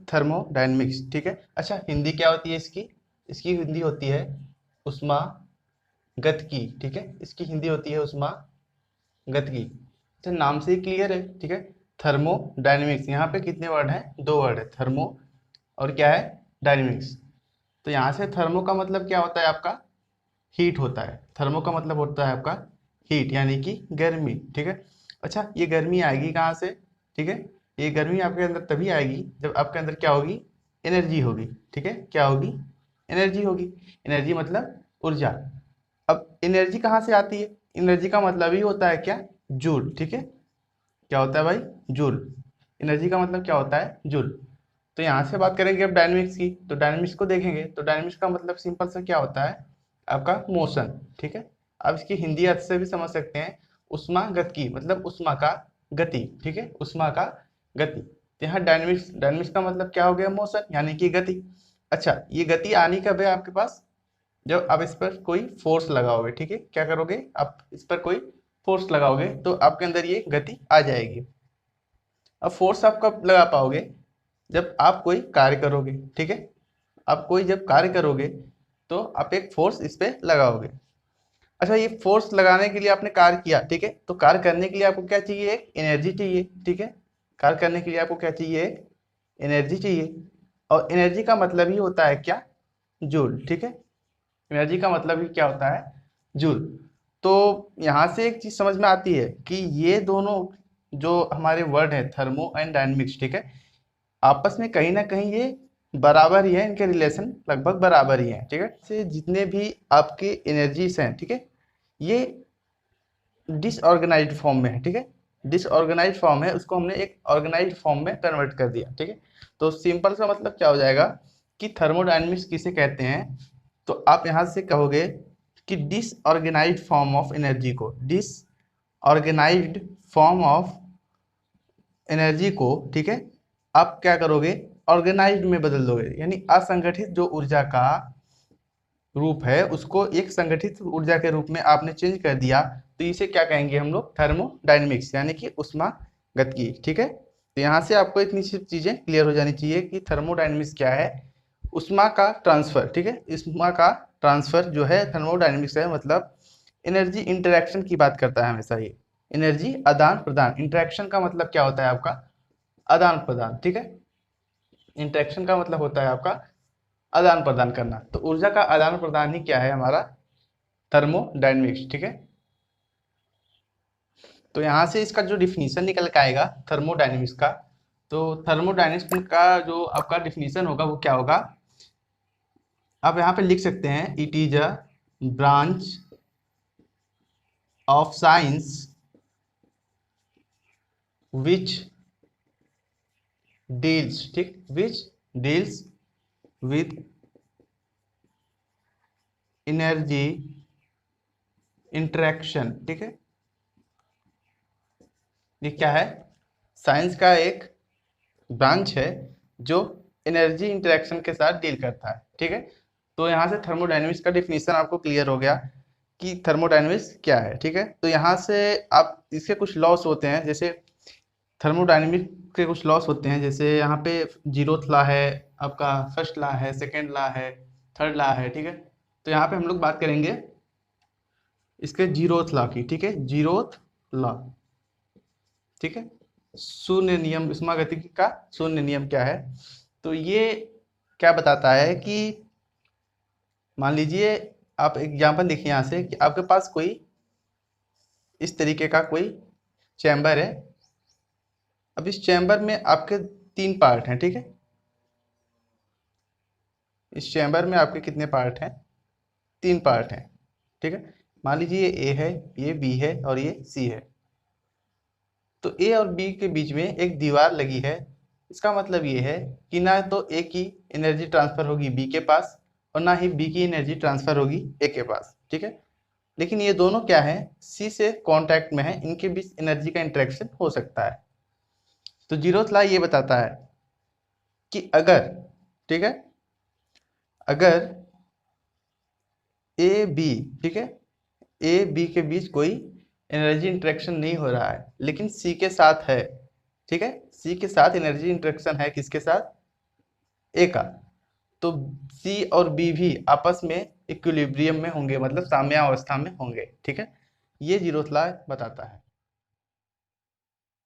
Thermodynamics, ठीक है। अच्छा, हिंदी क्या होती है इसकी? इसकी हिंदी होती है उष्मागतिकी, ठीक है। इसकी हिंदी होती है उष्मागतिकी। तो नाम से ही क्लियर है, ठीक है। थर्मोडायनेमिक्स, यहाँ पे कितने वर्ड हैं? 2 वर्ड है, थर्मो और क्या है? डायनेमिक्स। तो यहाँ से थर्मो का मतलब क्या होता है आपका? हीट होता है। थर्मो का मतलब होता है आपका हीट, यानी कि गर्मी, ठीक है। अच्छा, ये गर्मी आएगी कहाँ से? ठीक है, ये गर्मी आपके अंदर तभी आएगी जब आपके अंदर क्या होगी? एनर्जी होगी, ठीक है। क्या होगी? एनर्जी होगी। एनर्जी मतलब ऊर्जा। अब एनर्जी कहाँ से आती है? एनर्जी का मतलब ही होता है क्या? जूल, ठीक है। क्या होता है भाई? जूल। एनर्जी का मतलब क्या होता है? जूल। तो यहाँ से बात करेंगे अब डायनेमिक्स की, तो डायनेमिक्स को देखेंगे तो डायनेमिक्स का मतलब सिंपल सा क्या होता है? आपका मोशन, ठीक है। अब इसकी हिंदी अर्थ से भी समझ सकते हैं, उष्मागतिकी मतलब उष्मा का गति, ठीक है, उष्मा का गति। तो यहाँ डायनेमिक्स, डायनेमिक्स का मतलब क्या हो गया? मोशन, यानी कि गति। अच्छा, ये गति आनी कब है आपके पास? जब आप इस पर कोई फोर्स लगाओगे, ठीक है। क्या करोगे? आप इस पर कोई फोर्स लगाओगे तो आपके अंदर ये गति आ जाएगी। अब फोर्स आप कब लगा पाओगे? जब आप कोई कार्य करोगे, ठीक है। आप कोई जब कार्य करोगे तो आप एक फोर्स इस पे लगाओगे। अच्छा, ये फोर्स लगाने के लिए आपने कार्य किया, ठीक है। तो कार्य करने के लिए आपको क्या चाहिए? एक एनर्जी चाहिए, ठीक है। कार्य करने के लिए आपको क्या चाहिए? एक एनर्जी चाहिए। और एनर्जी का मतलब ही होता है क्या? जूल, ठीक है। एनर्जी का मतलब ही क्या होता है? जूल। तो यहाँ से एक चीज समझ में आती है कि ये दोनों जो हमारे वर्ड है, थर्मो एंड डायनेमिक्स, ठीक है, आपस में कहीं ना कहीं ये बराबर ही है, इनके रिलेशन लगभग बराबर ही है, ठीक है। से जितने भी आपके एनर्जीज हैं, ठीक है, ये डिसऑर्गेनाइज्ड फॉर्म में है, ठीक है। डिसऑर्गेनाइज्ड फॉर्म है, उसको हमने एक ऑर्गेनाइज्ड फॉर्म में कन्वर्ट कर दिया, ठीक है। तो सिंपल सा मतलब क्या हो जाएगा कि थर्मोडायनेमिक्स किसे कहते हैं? तो आप यहाँ से कहोगे कि डिसऑर्गेनाइज्ड फॉर्म ऑफ एनर्जी को, डिसऑर्गेनाइज्ड फॉर्म ऑफ एनर्जी को, ठीक है, आप क्या करोगे? ऑर्गेनाइज्ड में बदल दोगे, यानी असंगठित जो ऊर्जा का रूप है उसको एक संगठित ऊर्जा के रूप में आपने चेंज कर दिया, तो इसे क्या कहेंगे हम लोग? थर्मोडायनेमिक्स, यानी कि उष्मागतिकी, ठीक है। तो यहाँ से आपको इतनी सी चीजें क्लियर हो जानी चाहिए कि थर्मोडायनेमिक्स क्या है। उष्मा का ट्रांसफर, ठीक है, उष्मा का ट्रांसफर जो है थर्मोडायनेमिक्स है, मतलब एनर्जी इंटरेक्शन की बात करता है हमेशा ये। एनर्जी आदान प्रदान, इंटरेक्शन का मतलब क्या होता है आपका? आदान प्रदान, ठीक है। इंटरेक्शन का मतलब होता है आपका आदान प्रदान करना। तो ऊर्जा का आदान प्रदान ही क्या है? हमारा थर्मोडायनेमिक्स, ठीक है। तो यहाँ से इसका जो डिफिनीशन निकल के आएगा थर्मोडायनेमिक्स का, तो थर्मोडायनेमिक्स का जो आपका डिफिनीशन होगा वो क्या होगा? आप यहाँ पे लिख सकते हैं, it is a branch of science which deals, ठीक, which deals with energy interaction, ठीक है। ये क्या है? साइंस का एक ब्रांच है जो एनर्जी इंटरेक्शन के साथ डील करता है, ठीक है। तो यहाँ से थर्मोडायनेमिक्स का डिफिनीशन आपको क्लियर हो गया कि थर्मोडायनेमिक्स क्या है, ठीक है। तो यहाँ से आप इसके कुछ लॉस होते हैं, जैसे थर्मोडायनेमिक्स के कुछ लॉस होते हैं, जैसे यहाँ पे जीरोथ लॉ है, आपका फर्स्ट लॉ है, सेकेंड लॉ है, थर्ड लॉ है, ठीक है। तो यहाँ पे हम लोग बात करेंगे इसके जीरोथ लॉ की, ठीक है, जीरोथ लॉ, ठीक है। शून्य नियम, उष्मागतिकी का शून्य नियम क्या है? तो ये क्या बताता है कि मान लीजिए, आप एग्जाम्पल देखिए यहाँ से कि आपके पास कोई इस तरीके का कोई चैम्बर है। अब इस चैम्बर में आपके 3 पार्ट हैं, ठीक है। इस चैम्बर में आपके कितने पार्ट हैं? 3 पार्ट हैं, ठीक है। मान लीजिए ये ए है, ये बी है और ये सी है। तो ए और बी के बीच में एक दीवार लगी है। इसका मतलब ये है कि ना तो ए की एनर्जी ट्रांसफर होगी बी के पास और ना ही बी की एनर्जी ट्रांसफर होगी ए के पास, ठीक है। लेकिन ये दोनों क्या है? सी से कांटेक्ट में है, इनके बीच एनर्जी का इंटरेक्शन हो सकता है। तो जीरोथ लॉ ये बताता है कि अगर, ठीक है, अगर ए बी, ठीक है, ए बी के बीच कोई एनर्जी इंटरेक्शन नहीं हो रहा है लेकिन सी के साथ है, ठीक है, सी के साथ एनर्जी इंटरेक्शन है, किसके साथ? ए का, तो सी और बी भी आपस में इक्विलिब्रियम में होंगे, मतलब साम्यावस्था में होंगे। ठीक है, ये जीरोथ लॉ बताता है।